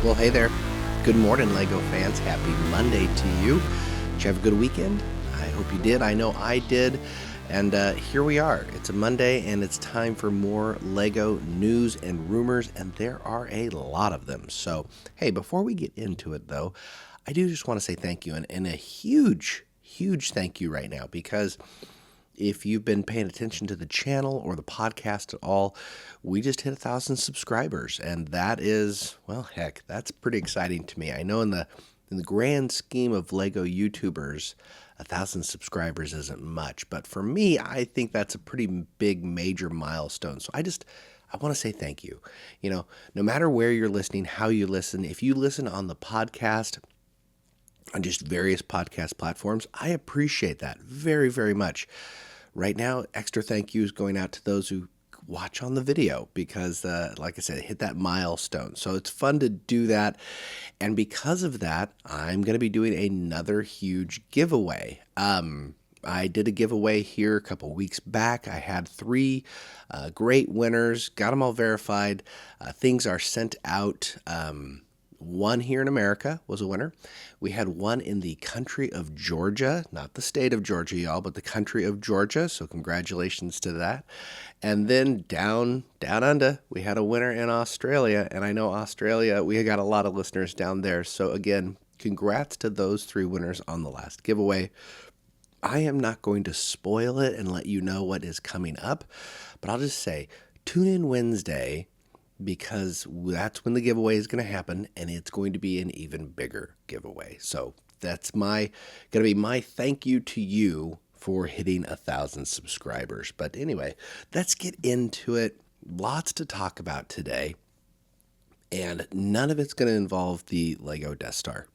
Well, hey there. Good morning, LEGO fans. Happy Monday to you. Did you have a good weekend? I hope you did. I know I did. And here we are. It's a Monday, and it's time for more LEGO news and rumors, and there are a lot of them. So, hey, before we get into it, though, I do just want to say thank you, and a huge thank you right now, because if you've been paying attention to the channel or the podcast at all, we just hit 1,000 subscribers, and that is, well, heck, that's pretty exciting to me. I know in the grand scheme of LEGO YouTubers, 1,000 subscribers isn't much, but for me, I think that's a pretty big, major milestone. So I want to say thank you. You know, no matter where you're listening, how you listen, if you listen on the podcast, on just various podcast platforms, I appreciate that very, very much. Right now, extra thank yous going out to those who watch on the video because, like I said, hit that milestone. So it's fun to do that. And because of that, I'm going to be doing another huge giveaway. I did a giveaway here a couple weeks back. I had 3 great winners, got them all verified. Things are sent out. One here in America was a winner. We had one in the country of Georgia, not the state of Georgia, y'all, but the country of Georgia. So congratulations to that. And then down under, we had a winner in Australia. And I know Australia, we got a lot of listeners down there. So again, congrats to those 3 winners on the last giveaway. I am not going to spoil it and let you know what is coming up, but I'll just say, tune in Wednesday, because that's when the giveaway is going to happen, and it's going to be an even bigger giveaway. So that's going to be my thank you to you for hitting 1,000 subscribers. But anyway, let's get into it. Lots to talk about today, and none of it's going to involve the LEGO Death Star.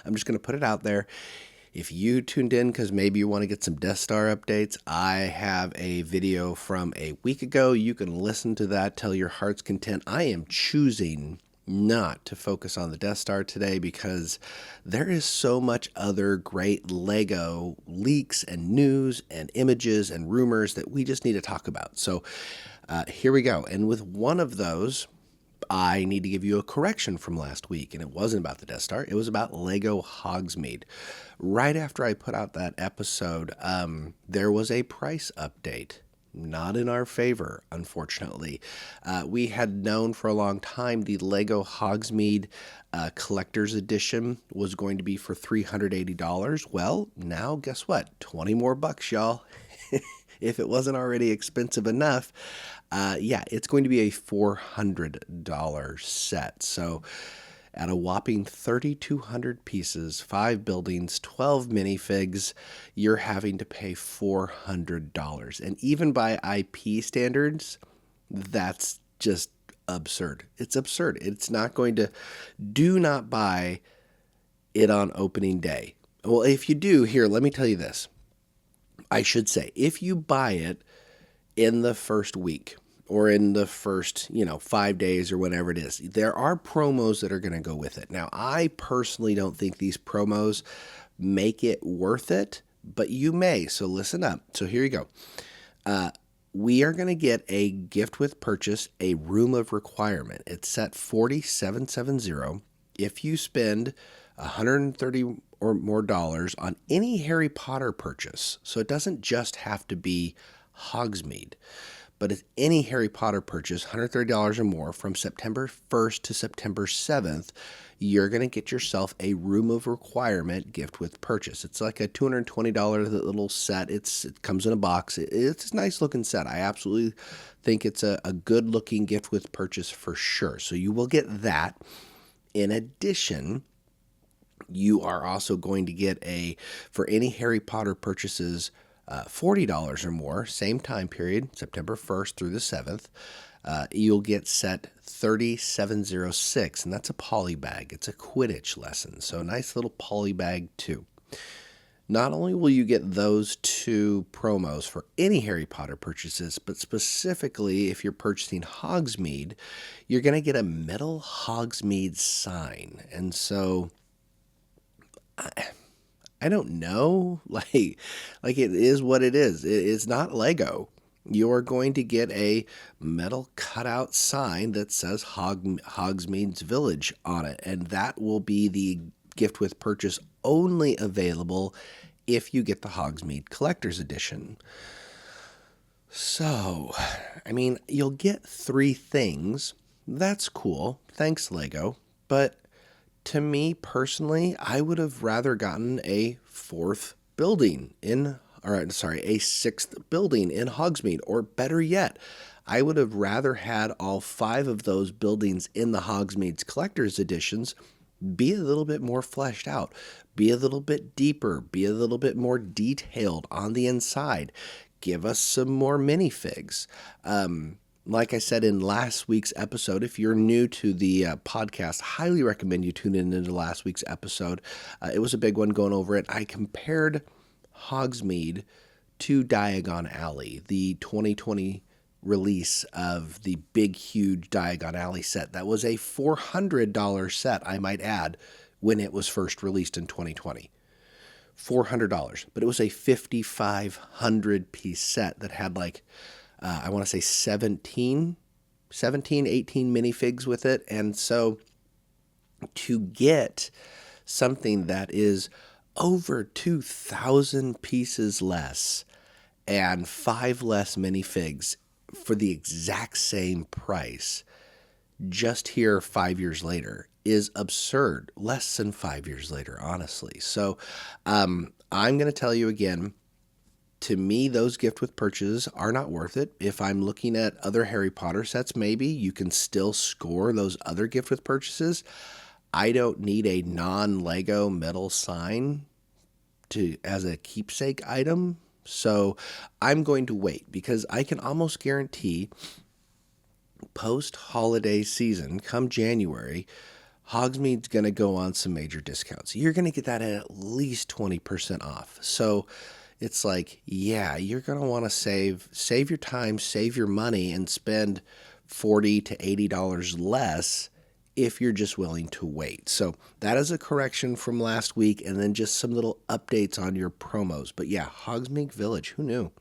I'm just going to put it out there. If you tuned in because maybe you want to get some Death Star updates, I have a video from a week ago. You can listen to that, tell your heart's content. I am choosing not to focus on the Death Star today because there is so much other great LEGO leaks and news and images and rumors that we just need to talk about. So here we go. And with one of those, I need to give you a correction from last week, and it wasn't about the Death Star. It was about LEGO Hogsmeade. Right after I put out that episode, there was a price update. Not in our favor, unfortunately. We had known for a long time the LEGO Hogsmeade Collectors Edition was going to be for $380. Well, now guess what? 20 more bucks, y'all. If it wasn't already expensive enough, it's going to be a $400 set. So at a whopping 3,200 pieces, 5 buildings, 12 minifigs, you're having to pay $400. And even by IP standards, that's just absurd. It's absurd. It's not going to, do not buy it on opening day. Well, if you do, here, let me tell you this. I should say, if you buy it in the first week or in the first, 5 days or whatever it is, there are promos that are going to go with it. Now, I personally don't think these promos make it worth it, but you may. So listen up. So here you go. We are going to get a gift with purchase, a room of requirement. It's set $47.70. If you spend $130 or more on any Harry Potter purchase. So it doesn't just have to be Hogsmeade, but it's any Harry Potter purchase, $130 or more from September 1st to September 7th, you're going to get yourself a room of requirement gift with purchase. It's like a $220 little set. It comes in a box. It's a nice looking set. I absolutely think it's a good looking gift with purchase for sure. So you will get that. In addition, you are also going to get for any Harry Potter purchases, $40 or more, same time period, September 1st through the 7th, you'll get set 3706, and that's a poly bag. It's a Quidditch lesson, so a nice little poly bag too. Not only will you get those 2 promos for any Harry Potter purchases, but specifically if you're purchasing Hogsmeade, you're going to get a metal Hogsmeade sign. And so I don't know, like it is what it is. It's not Lego. you're going to get a metal cutout sign that says Hogsmeade Village on it, and that will be the gift with purchase only available if you get the Hogsmeade Collectors Edition. So, I mean, you'll get 3 things. That's cool. Thanks, LEGO. But to me personally, I would have rather gotten a 4th building a 6th building in Hogsmeade, or better yet, I would have rather had all 5 of those buildings in the Hogsmeade's Collector's Editions be a little bit more fleshed out, be a little bit deeper, be a little bit more detailed on the inside. Give us some more minifigs. Like I said in last week's episode, if you're new to the podcast, highly recommend you tune in into last week's episode. It was a big one going over it. I compared Hogsmeade to Diagon Alley, the 2020 release of the big, huge Diagon Alley set. That was a $400 set, I might add, when it was first released in 2020. $400, but it was a 5,500 piece set that had I want to say 17, 18 minifigs with it. And so to get something that is over 2,000 pieces less and 5 less minifigs for the exact same price just here 5 years later is absurd. Less than 5 years later, honestly. So I'm going to tell you again, to me, those gift with purchases are not worth it. If I'm looking at other Harry Potter sets, maybe you can still score those other gift with purchases. I don't need a non-Lego metal sign as a keepsake item. So I'm going to wait, because I can almost guarantee post-holiday season, come January, Hogsmeade's going to go on some major discounts. You're going to get that at least 20% off. So it's like, yeah, you're going to want to save your time, save your money, and spend $40 to $80 less if you're just willing to wait. So that is a correction from last week, and then just some little updates on your promos. But yeah, Hogsmeade Village, who knew?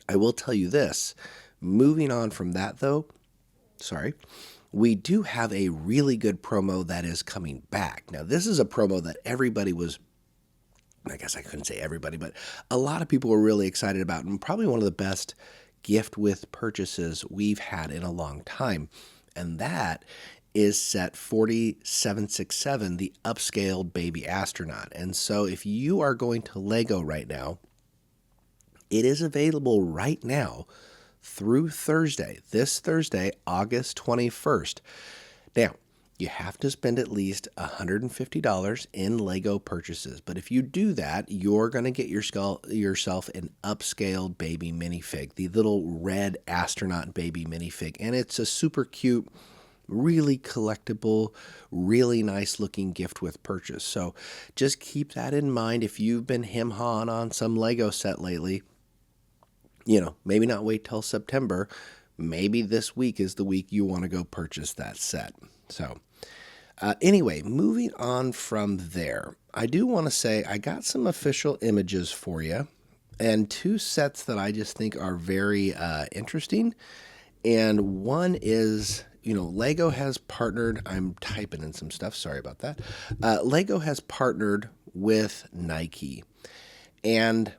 I will tell you this. Moving on from that, though, we do have a really good promo that is coming back. Now, this is a promo that everybody was, I guess I couldn't say everybody, but a lot of people were really excited about, and probably one of the best gift with purchases we've had in a long time. And that is set 4767, the upscaled baby astronaut. And so if you are going to LEGO right now, it is available right now through this Thursday, August 21st. Now, you have to spend at least $150 in LEGO purchases. But if you do that, you're going to get yourself an upscaled baby minifig, the little red astronaut baby minifig. And it's a super cute, really collectible, really nice looking gift with purchase. So just keep that in mind if you've been hem-hawing on some LEGO set lately. Maybe not wait till September. Maybe this week is the week you want to go purchase that set. So anyway, moving on from there, I do want to say I got some official images for you, and 2 sets that I just think are very interesting. And one is, LEGO has partnered, I'm typing in some stuff, sorry about that. LEGO has partnered with Nike, and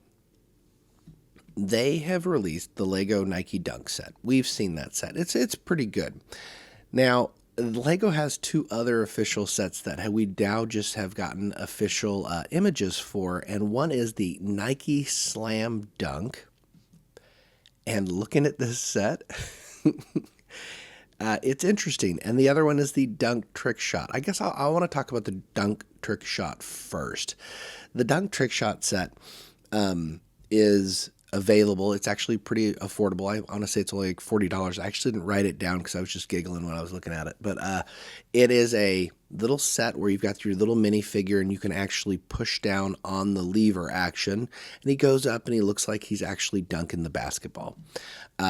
they have released the LEGO Nike Dunk set. We've seen that set. It's pretty good. Now, LEGO has 2 other official sets that we now just have gotten official images for, and one is the Nike Slam Dunk. And looking at this set, it's interesting. And the other one is the Dunk Trick Shot. I guess I want to talk about the Dunk Trick Shot first. The Dunk Trick Shot set is available. It's actually pretty affordable. I want to say it's only like $40. I actually didn't write it down because I was just giggling when I was looking at it. But it is a little set where you've got your little minifigure, and you can actually push down on the lever action. And he goes up and he looks like he's actually dunking the basketball.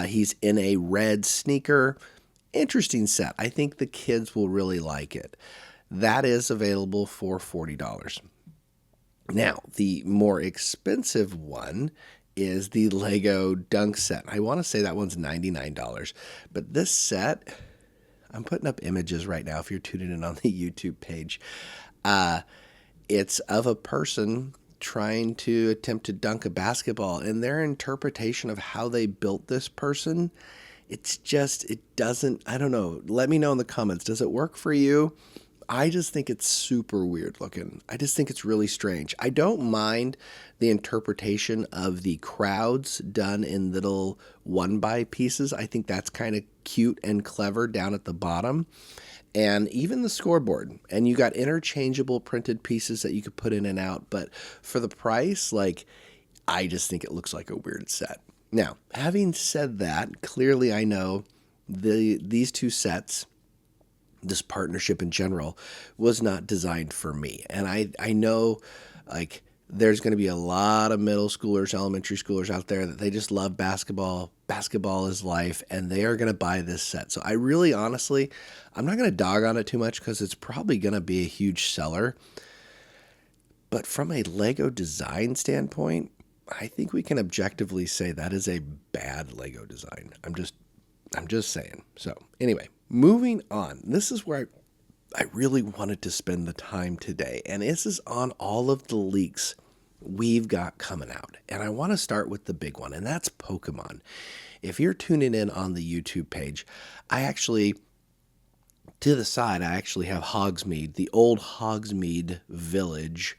He's in a red sneaker. Interesting set. I think the kids will really like it. That is available for $40. Now, the more expensive one is the Lego Dunk set. I want to say that one's $99. But this set, I'm putting up images right now if you're tuning in on the YouTube page. It's of a person trying to attempt to dunk a basketball, and their interpretation of how they built this person, it doesn't, I don't know. Let me know in the comments. Does it work for you? I just think it's super weird looking. I just think it's really strange. I don't mind the interpretation of the crowds done in little one-by pieces. I think that's kind of cute and clever down at the bottom. And even the scoreboard. And you got interchangeable printed pieces that you could put in and out. But for the price, I just think it looks like a weird set. Now, having said that, clearly I know these two sets, this partnership in general, was not designed for me. And I know, there's going to be a lot of middle schoolers, elementary schoolers out there that they just love basketball. Basketball is life, and they are going to buy this set. So I really, honestly, I'm not going to dog on it too much because it's probably going to be a huge seller. But from a Lego design standpoint, I think we can objectively say that is a bad Lego design. I'm just saying. So anyway, moving on. This is where I really wanted to spend the time today, and this is on all of the leaks we've got coming out. And I want to start with the big one, and that's Pokemon. If you're tuning in on the YouTube page, to the side, I actually have Hogsmeade, the old Hogsmeade Village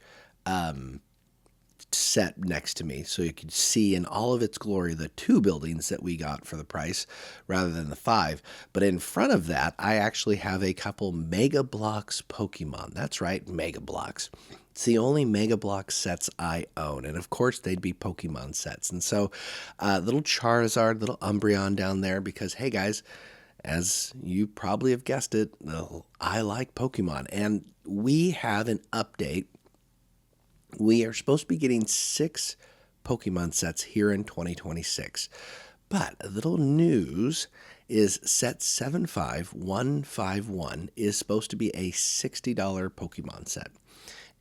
set next to me, so you can see in all of its glory the 2 buildings that we got for the price rather than the 5. But in front of that, I actually have a couple Mega Bloks Pokemon. That's right, Mega Bloks. It's the only Mega Bloks sets I own, and of course they'd be Pokemon sets. And so little Charizard, little Umbreon down there, because hey guys, as you probably have guessed it, I like Pokemon. And we have an update. We are supposed to be getting 6 Pokemon sets here in 2026. But a little news is set 75151 is supposed to be a $60 Pokemon set.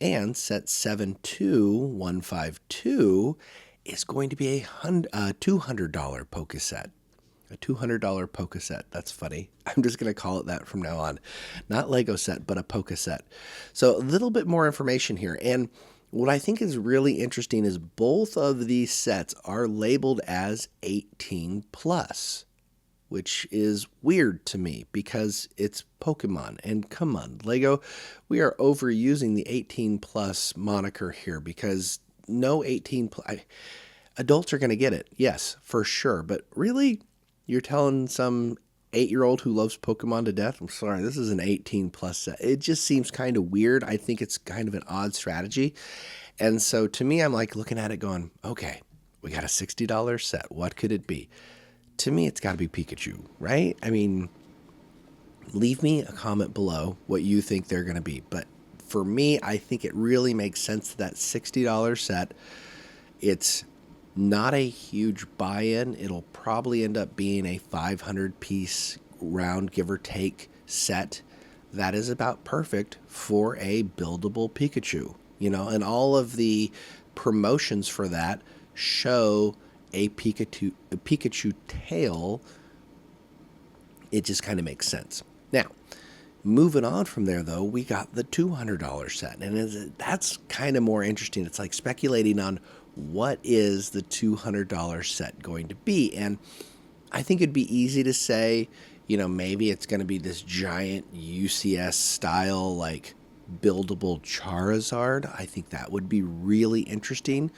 And set 72152 is going to be a $200 Poke set. A $200 Poke set. That's funny. I'm just going to call it that from now on. Not Lego set, but a Poke set. So a little bit more information here. And what I think is really interesting is both of these sets are labeled as 18 plus, which is weird to me because it's Pokemon. And come on, Lego, we are overusing the 18 plus moniker here because no 18 plus. Adults are going to get it. Yes, for sure. But really, you're telling some 8-year-old who loves Pokemon to death, I'm sorry, this is an 18 plus set. It just seems kind of weird. I think it's kind of an odd strategy. And so to me, I'm looking at it going, okay, we got a $60 set. What could it be? To me, it's got to be Pikachu, right? I mean, leave me a comment below what you think they're going to be. But for me, I think it really makes sense that $60 set, it's not a huge buy-in. It'll probably end up being a 500-piece round, give or take, set that is about perfect for a buildable Pikachu. And all of the promotions for that show a Pikachu tail. It just kind of makes sense. Now, moving on from there, though, we got the $200 set, and that's kind of more interesting. It's like speculating on what is the $200 set going to be? And I think it'd be easy to say, maybe it's going to be this giant UCS style, buildable Charizard. I think that would be really interesting.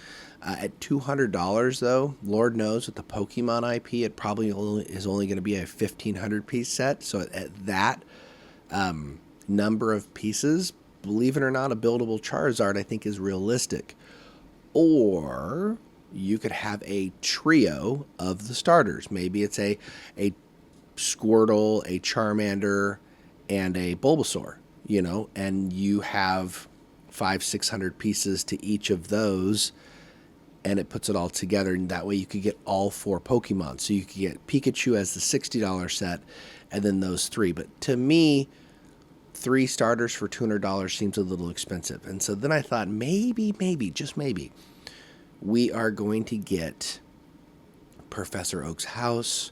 At $200, though, Lord knows with the Pokemon IP, it probably is only going to be a 1,500-piece set. So at that number of pieces, believe it or not, a buildable Charizard, I think, is realistic. Or you could have a trio of the starters. Maybe it's a Squirtle, a Charmander, and a Bulbasaur, and you have 500-600 pieces to each of those, and it puts it all together, and that way you could get all 4 Pokemon. So you could get Pikachu as the $60 set, and then those 3. But to me, 3 starters for $200 seems a little expensive. And so then I thought maybe, just maybe, we are going to get Professor Oak's house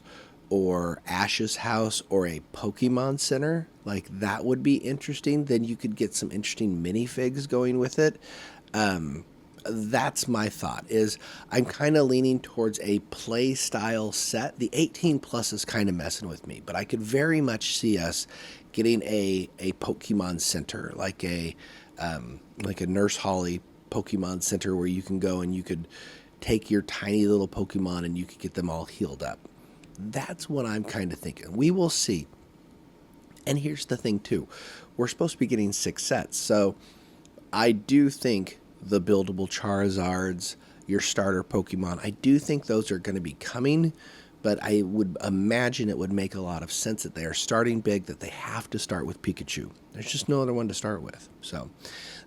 or Ash's house or a Pokemon Center. Like, that would be interesting. Then you could get some interesting minifigs going with it. That's my thought, is I'm kind of leaning towards a play style set. The 18 plus is kind of messing with me, but I could very much see us getting a Pokemon Center, like a Nurse Holly Pokemon Center, where you can go and you could take your tiny little Pokemon and you could get them all healed up. That's what I'm kind of thinking. We will see. And here's the thing too, we're supposed to be getting 6 sets, so I do think the buildable Charizards, your starter Pokemon, I do think those are going to be coming, but I would imagine it would make a lot of sense that they are starting big, that they have to start with Pikachu. There's just no other one to start with. So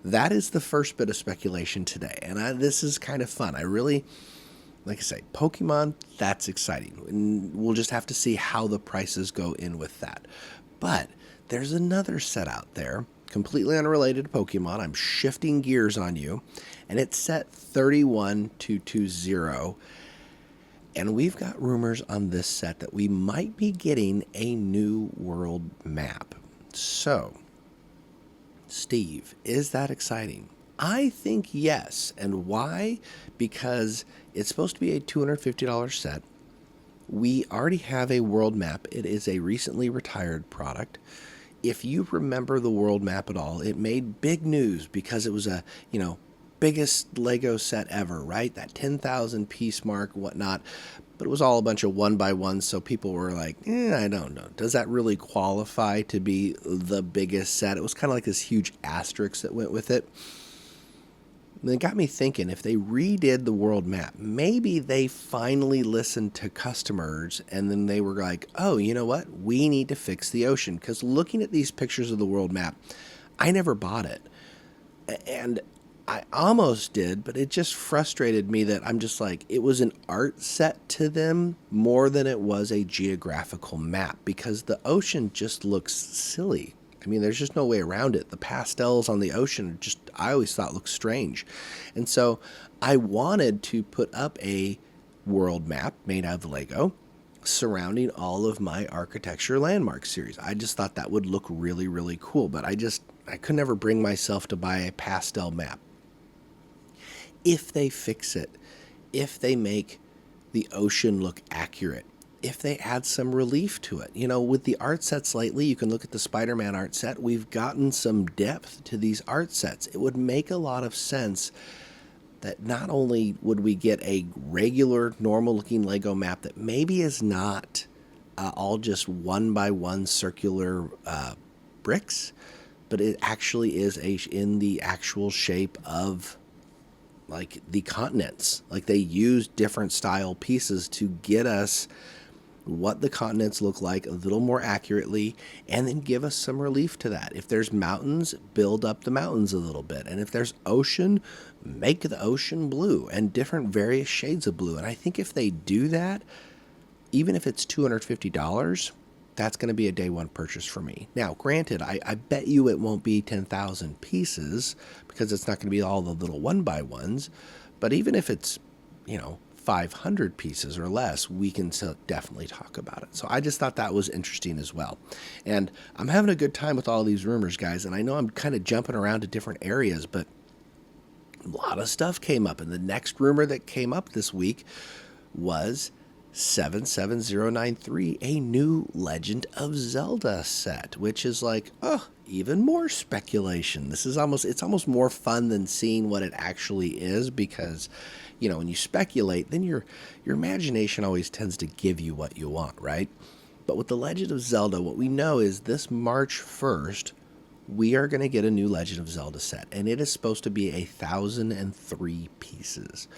that is the first bit of speculation today, and this is kind of fun. I really, like I say, Pokemon, that's exciting. And we'll just have to see how the prices go in with that. But there's another set out there, completely unrelated to Pokemon. I'm shifting gears on you, and it's set 31220. And we've got rumors on this set that we might be getting a new world map. So, Steve, is that exciting? I think yes. And why? Because it's supposed to be a $250 set. We already have a world map. It is a recently retired product. If you remember the world map at all, it made big news because it was a, biggest Lego set ever, right? That 10,000 piece mark, whatnot. But it was all a bunch of 1x1, so people were like, I don't know. Does that really qualify to be the biggest set? It was kind of like this huge asterisk that went with it. And it got me thinking, if they redid the world map, maybe they finally listened to customers and then they were like, oh, you know what? We need to fix the ocean. Because looking at these pictures of the world map, I never bought it. And I almost did, but it just frustrated me that I'm just like, it was an art set to them more than it was a geographical map, because the ocean just looks silly. I mean, there's just no way around it. The pastels on the ocean just, I always thought, looked strange. And so I wanted to put up a world map made out of Lego surrounding all of my architecture landmark series. I just thought that would look really, really cool, but I could never bring myself to buy a pastel map. If they fix it, if they make the ocean look accurate, if they add some relief to it. With the art sets lately, you can look at the Spider-Man art set. We've gotten some depth to these art sets. It would make a lot of sense that not only would we get a regular, normal-looking Lego map that maybe is not all just 1x1 circular bricks, but it actually is in the actual shape of like the continents. Like, they use different style pieces to get us what the continents look like a little more accurately, and then give us some relief to that. If there's mountains, build up the mountains a little bit. And if there's ocean, make the ocean blue and different various shades of blue. And I think if they do that, even if it's $250, that's going to be a day one purchase for me. Now, granted, I bet you it won't be 10,000 pieces, because it's not going to be all the little 1x1s. But even if it's, 500 pieces or less, we can definitely talk about it. So I just thought that was interesting as well. And I'm having a good time with all these rumors, guys. And I know I'm kind of jumping around to different areas, but a lot of stuff came up. And the next rumor that came up this week was 77093, a new Legend of Zelda set, which is like, even more speculation. It's almost more fun than seeing what it actually is, because when you speculate, then your imagination always tends to give you what you want, right? But with the Legend of Zelda, what we know is this March 1st, we are going to get a new Legend of Zelda set, and it is supposed to be 1,003 pieces.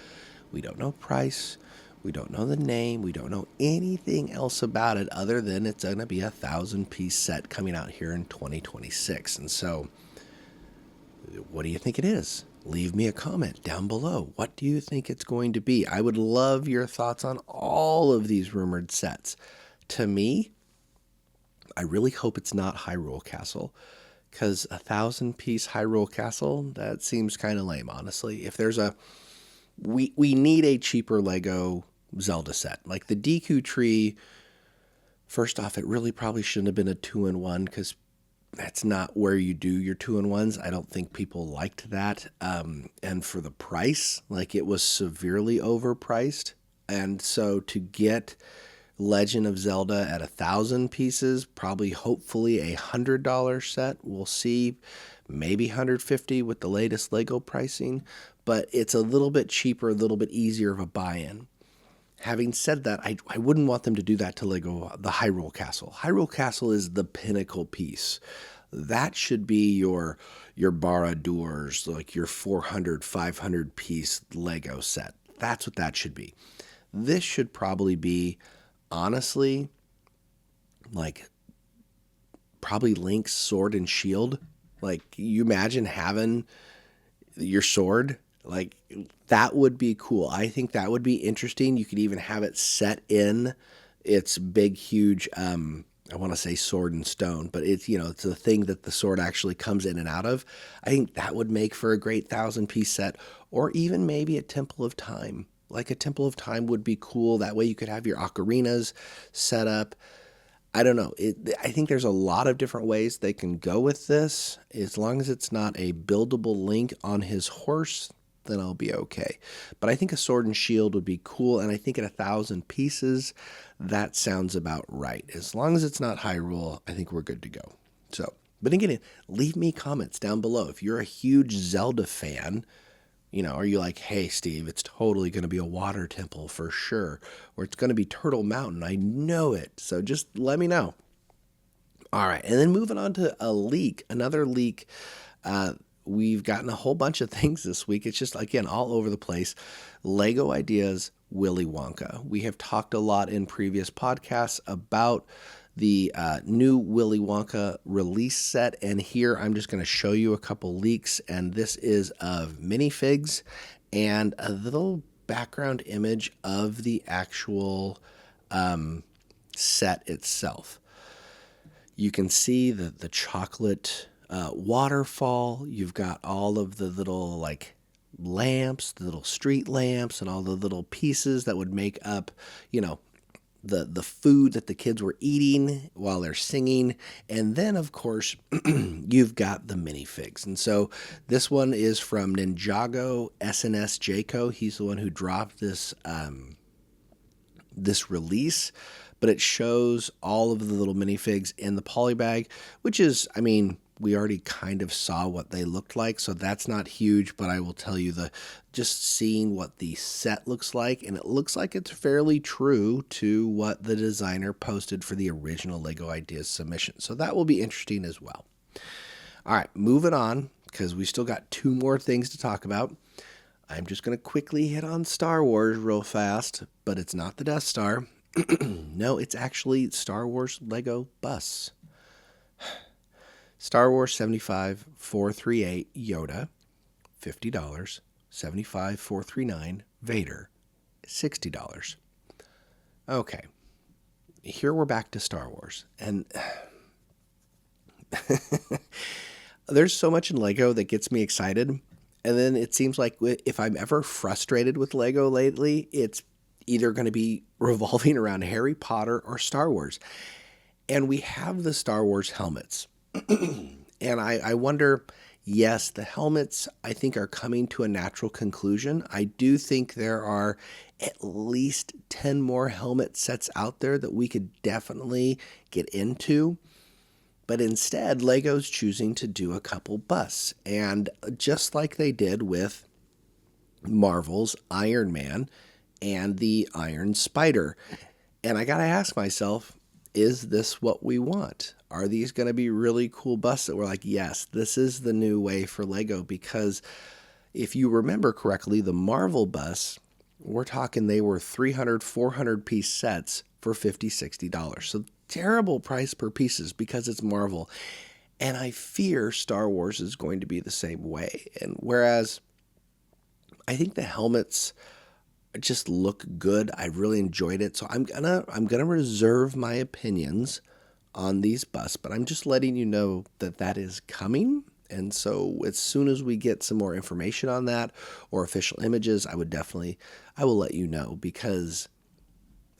We don't know price. We don't know the name. We don't know anything else about it other than it's going to be 1,000-piece set coming out here in 2026. And so, what do you think it is? Leave me a comment down below. What do you think it's going to be? I would love your thoughts on all of these rumored sets. To me, I really hope it's not Hyrule Castle, because 1,000-piece Hyrule Castle, that seems kind of lame, honestly. If there's a we need a cheaper Lego Zelda set. Like the Deku Tree, first off, it really probably shouldn't have been a 2-in-1 because that's not where you do your 2-in-1s. I don't think people liked that. And for the price, like it was severely overpriced. And so to get Legend of Zelda at 1,000 pieces, probably hopefully $100 set. We'll see, maybe 150 with the latest Lego pricing, but it's a little bit cheaper, a little bit easier of a buy-in. Having said that, I wouldn't want them to do that to Lego the Hyrule Castle. Hyrule Castle is the pinnacle piece. That should be your Barad-dûrs, like your 400, 500 piece Lego set. That's what that should be. This should probably be, honestly, like probably Link's sword and shield. Like you imagine having your sword, like that would be cool. I think that would be interesting. You could even have it set in its big, huge, I want to say sword and stone, but it's, it's the thing that the sword actually comes in and out of. I think that would make for a great 1,000-piece set, or even maybe a Temple of Time. Like a Temple of Time would be cool. That way you could have your ocarinas set up. I don't know. I think there's a lot of different ways they can go with this. As long as it's not a buildable Link on his horse, then I'll be okay. But I think a sword and shield would be cool, and I think at 1,000 pieces, that sounds about right. As long as it's not Hyrule, I think we're good to go. So, but again, leave me comments down below. If you're a huge Zelda fan, are you like, hey, Steve, it's totally going to be a water temple for sure, or it's going to be Turtle Mountain. I know it. So just let me know. All right. And then moving on to another leak. We've gotten a whole bunch of things this week. It's just, again, all over the place. LEGO Ideas, Willy Wonka. We have talked a lot in previous podcasts about the new Willy Wonka release set, and here I'm just going to show you a couple leaks, and this is of minifigs and a little background image of the actual set itself. You can see the chocolate waterfall. You've got all of the little lamps, the little street lamps, and all the little pieces that would make up, the food that the kids were eating while they're singing. And then, of course, you've got the minifigs. And so this one is from Ninjago SNS Jayco. He's the one who dropped this release. But it shows all of the little minifigs in the polybag, which is, we already kind of saw what they looked like, so that's not huge, but I will tell you just seeing what the set looks like, and it looks like it's fairly true to what the designer posted for the original LEGO Ideas submission. So that will be interesting as well. All right, moving on, because we still got 2 more things to talk about. I'm just going to quickly hit on Star Wars real fast, but it's not the Death Star. No, it's actually Star Wars Lego bus. Star Wars 75438 Yoda, $50. 75439 Vader, $60. Okay, here we're back to Star Wars, and there's so much in Lego that gets me excited, and then it seems like if I'm ever frustrated with Lego lately, it's either going to be revolving around Harry Potter or Star Wars. And we have the Star Wars helmets. And I wonder, yes, the helmets, I think, are coming to a natural conclusion. I do think there are at least 10 more helmet sets out there that we could definitely get into. But instead, LEGO's choosing to do a couple busts. And just like they did with Marvel's Iron Man and the Iron Spider. And I got to ask myself, is this what we want? Are these going to be really cool busts that we're like, yes, this is the new way for LEGO? Because if you remember correctly, the Marvel busts, we're talking they were 300, 400 piece sets for $50, $60. So terrible price per pieces because it's Marvel. And I fear Star Wars is going to be the same way. And whereas I think the helmets just look good. I really enjoyed it. So I'm gonna reserve my opinions on these busts, but I'm just letting you know that is coming. And so as soon as we get some more information on that or official images, I will let you know, because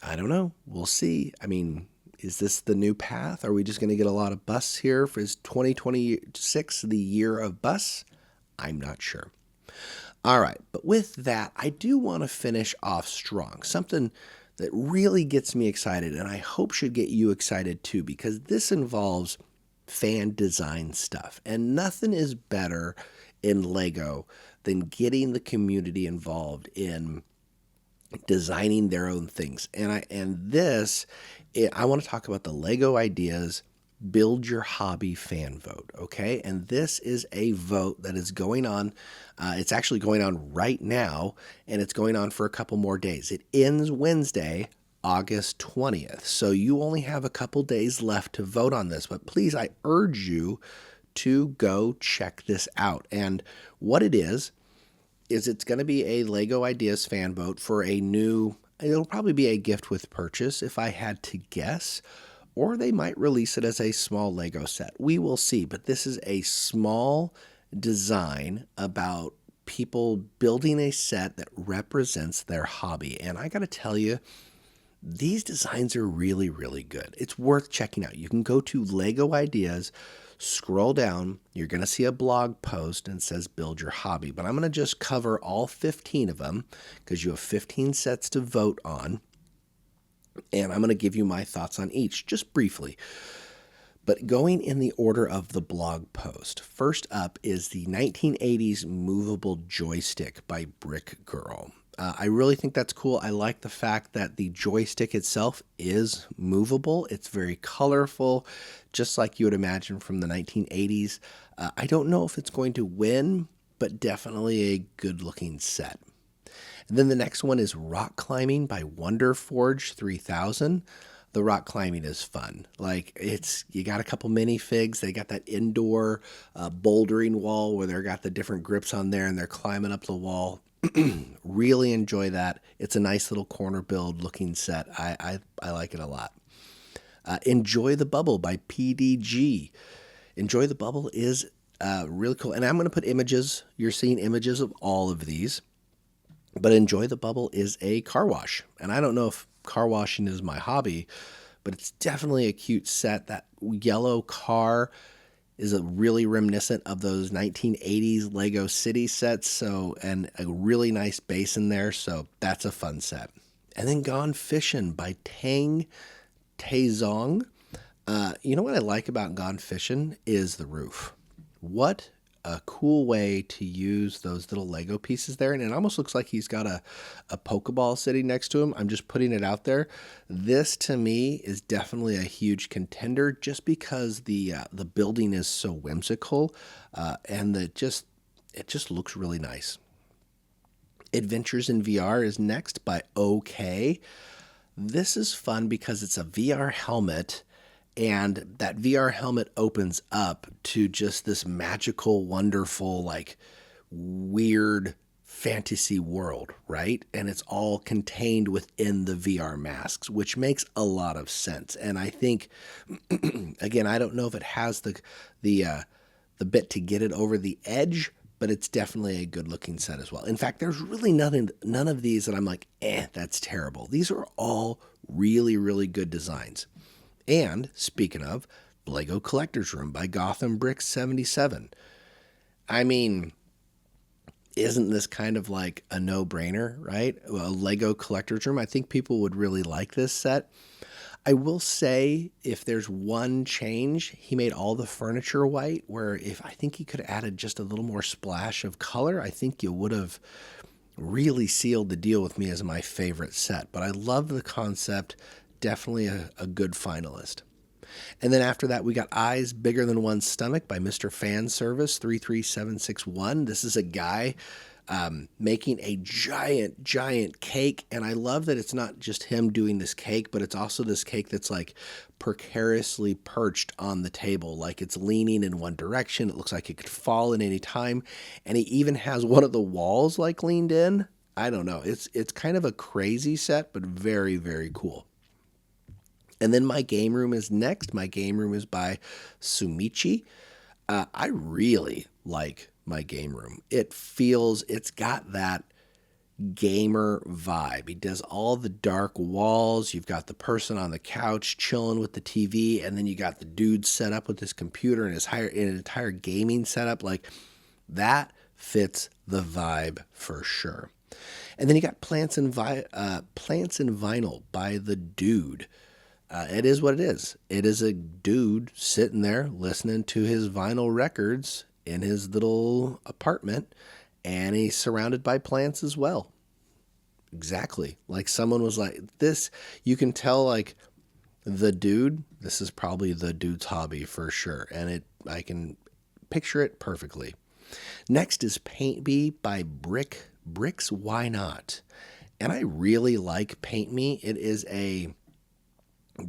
I don't know. We'll see. I mean, is this the new path? Are we just going to get a lot of bus here? Is 2026 the year of bus? I'm not sure. All right, but with that, I do want to finish off strong. Something that really gets me excited, and I hope should get you excited too, because this involves fan design stuff. And nothing is better in LEGO than getting the community involved in designing their own things. I want to talk about the LEGO Ideas Build Your Hobby fan vote, okay? And this is a vote that is going on. It's actually going on right now, and it's going on for a couple more days. It ends Wednesday, August 20th. So you only have a couple days left to vote on this, but please, I urge you to go check this out. And what it is it's going to be a LEGO Ideas fan vote for it'll probably be a gift with purchase if I had to guess, or they might release it as a small LEGO set. We will see, but this is a small design about people building a set that represents their hobby. And I got to tell you, these designs are really, really good. It's worth checking out. You can go to LEGO Ideas, scroll down, you're going to see a blog post and it says Build Your Hobby. But I'm going to just cover all 15 of them because you have 15 sets to vote on. And I'm going to give you my thoughts on each, just briefly. But going in the order of the blog post, first up is the 1980s movable joystick by Brick Girl. I really think that's cool. I like the fact that the joystick itself is movable. It's very colorful, just like you would imagine from the 1980s. I don't know if it's going to win, but definitely a good-looking set. And then the next one is Rock Climbing by Wonderforge 3000. The rock climbing is fun. You got a couple minifigs. They got that indoor bouldering wall where they've got the different grips on there and they're climbing up the wall. Really enjoy that. It's a nice little corner build looking set. I like it a lot. Enjoy the Bubble by PDG. Enjoy the Bubble is really cool. And I'm going to put images. You're seeing images of all of these. But Enjoy the Bubble is a car wash. And I don't know if car washing is my hobby, but it's definitely a cute set. That yellow car is a really reminiscent of those 1980s Lego City sets, and a really nice base in there, so that's a fun set. And then Gone Fishin' by Tang Taezong. You know what I like about Gone Fishin' is the roof. What a cool way to use those little Lego pieces there. And it almost looks like he's got a Pokeball sitting next to him. I'm just putting it out there. This, to me, is definitely a huge contender just because the building is so whimsical and it just looks really nice. Adventures in VR is next by OK. This is fun because it's a VR helmet, and that VR helmet opens up to just this magical, wonderful, weird fantasy world, right? And it's all contained within the VR masks, which makes a lot of sense. And I think, again, I don't know if it has the bit to get it over the edge, but it's definitely a good-looking set as well. In fact, there's really none of these that I'm like, that's terrible. These are all really, really good designs. And speaking of, LEGO Collectors Room by Gotham Brick 77. I mean, isn't this kind of like a no-brainer, right? A LEGO Collectors Room. I think people would really like this set. I will say, if there's one change, he made all the furniture white, where I think he could have added just a little more splash of color, I think you would have really sealed the deal with me as my favorite set. But I love the concept. Definitely a good finalist. And then after that, we got Eyes Bigger Than One's Stomach by Mr. Fan Service 33761. This is a guy making a giant cake. And I love that it's not just him doing this cake, but it's also this cake that's precariously perched on the table. It's leaning in one direction. It looks like it could fall at any time. And he even has one of the walls leaned in. I don't know. It's kind of a crazy set, but very, very cool. And then My Game Room is next. My Game Room is by Sumichi. I really like my game room. It's got that gamer vibe. He does all the dark walls. You've got the person on the couch chilling with the TV, and then you got the dude set up with his computer and an entire gaming setup. Like that fits the vibe for sure. And then you got Plants and Vinyl by the Dude. It is what it is. It is a dude sitting there listening to his vinyl records in his little apartment, and he's surrounded by plants as well. Exactly. Like someone was like, this, you can tell, like, the dude, this is probably the dude's hobby for sure. And I can picture it perfectly. Next is Paint Me by Bricks Why Not? And I really like Paint Me. It is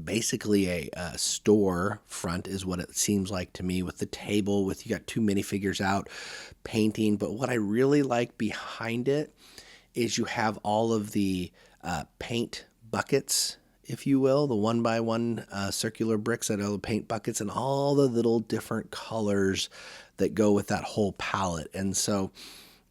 basically a store front is what it seems like to me, with the table, with you got two minifigures out painting. But what I really like behind it is you have all of the paint buckets, if you will, the one by one circular bricks that are the paint buckets, and all the little different colors that go with that whole palette. And so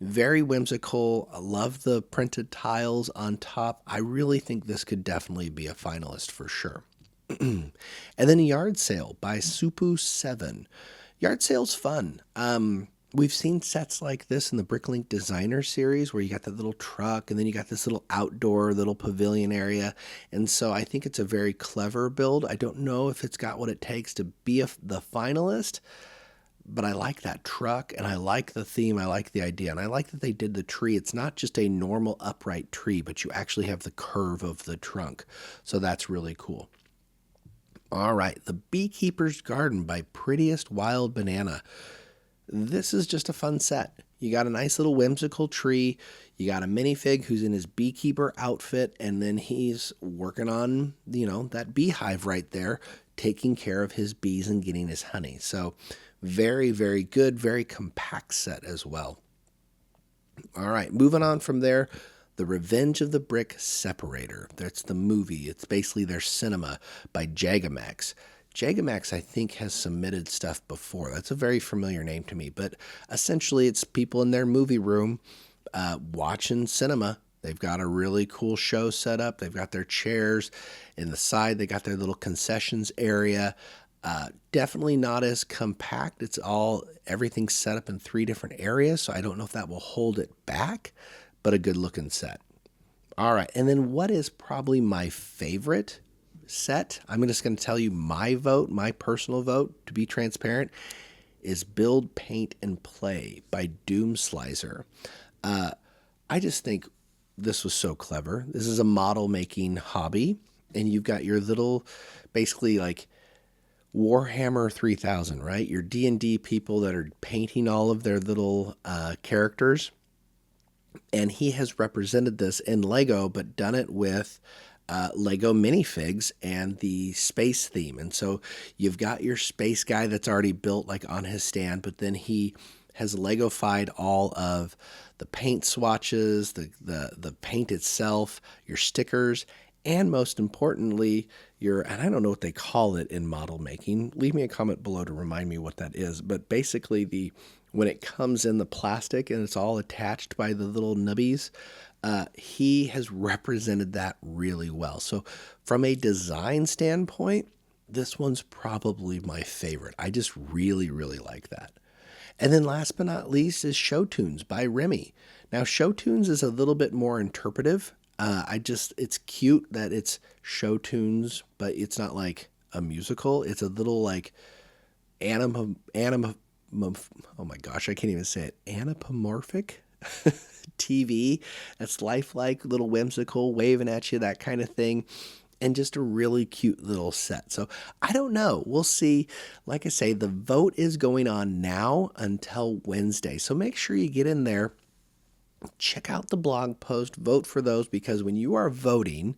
very whimsical. I love the printed tiles on top. I really think this could definitely be a finalist for sure. And then Yard Sale by Supu7. Yard Sale's fun. We've seen sets like this in the Bricklink Designer series where you got that little truck and then you got this little outdoor little pavilion area. And so I think it's a very clever build. I don't know if it's got what it takes to be the finalist, but I like that truck and I like the theme. I like the idea. And I like that they did the tree. It's not just a normal upright tree, but you actually have the curve of the trunk. So that's really cool. All right. The Beekeeper's Garden by Prettiest Wild Banana. This is just a fun set. You got a nice little whimsical tree. You got a minifig who's in his beekeeper outfit, and then he's working on, that beehive right there, taking care of his bees and getting his honey. So very, very good, very compact set as well. All right, moving on from there, The Revenge of the Brick Separator. That's the movie. It's basically their cinema by Jagamax. Jagamax, I think, has submitted stuff before. That's a very familiar name to me, but essentially it's people in their movie room watching cinema. They've got a really cool show set up. They've got their chairs in the side. They got their little concessions area. Definitely not as compact. Everything's set up in 3 different areas, so I don't know if that will hold it back, but a good looking set. All right, and then what is probably my favorite set, I'm just going to tell you my personal vote, to be transparent, is Build, Paint, and Play by Doomslicer. I just think this was so clever. This is a model making hobby, and you've got your little, basically like Warhammer 3000, right? Your D&D people that are painting all of their little characters. And he has represented this in Lego, but done it with Lego minifigs and the space theme. And so you've got your space guy that's already built like on his stand, but then he has Lego-fied all of the paint swatches, the paint itself, your stickers, and most importantly, and I don't know what they call it in model making. Leave me a comment below to remind me what that is. But basically when it comes in the plastic and it's all attached by the little nubbies, he has represented that really well. So from a design standpoint, this one's probably my favorite. I just really, really like that. And then last but not least is Show Tunes by Remy. Now, Show Tunes is a little bit more interpretive. It's cute that it's Show Tunes, but it's not like a musical. It's a little like oh my gosh, I can't even say it. Anthropomorphic TV. That's lifelike, little whimsical, waving at you, that kind of thing. And just a really cute little set. So I don't know. We'll see. Like I say, the vote is going on now until Wednesday. So make sure you get in there. Check out the blog post. Vote for those, because when you are voting,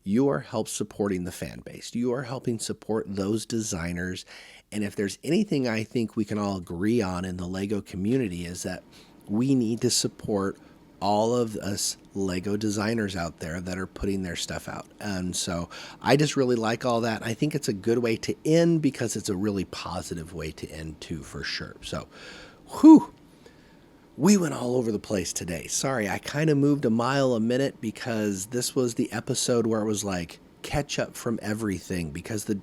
you are help supporting the fan base. You are helping support those designers. And if there's anything I think we can all agree on in the LEGO community, is that we need to support all of us Lego designers out there that are putting their stuff out. And so I just really like all that. I think it's a good way to end because it's a really positive way to end too, for sure. So, whew, we went all over the place today. Sorry, I kind of moved a mile a minute because this was the episode where it was like catch up from everything because the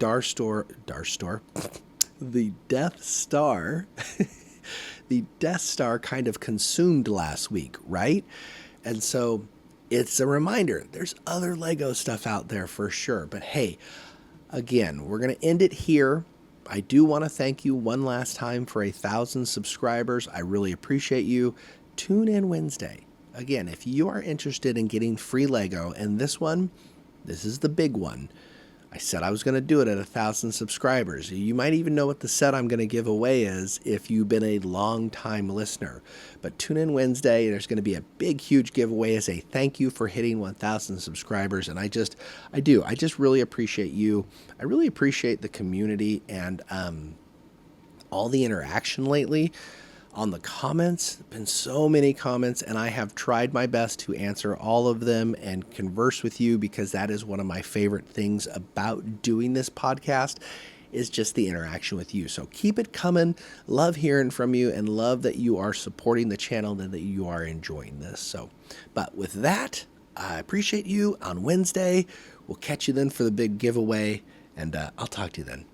the Death Star the Death Star kind of consumed last week, right? And so it's a reminder, there's other Lego stuff out there for sure. But hey, again, we're going to end it here. I do want to thank you one last time for 1,000 subscribers. I really appreciate you. Tune in Wednesday. Again, if you are interested in getting free Lego, and this is the big one. I said I was going to do it at 1,000 subscribers. You might even know what the set I'm going to give away is if you've been a long-time listener. But tune in Wednesday. There's going to be a big, huge giveaway as a thank you for hitting 1,000 subscribers. And I just really appreciate you. I really appreciate the community and all the interaction lately. On the comments, been so many comments, and I have tried my best to answer all of them and converse with you because that is one of my favorite things about doing this podcast is just the interaction with you. So keep it coming. Love hearing from you and love that you are supporting the channel and that you are enjoying this. So, but with that, I appreciate you on Wednesday. We'll catch you then for the big giveaway, and I'll talk to you then.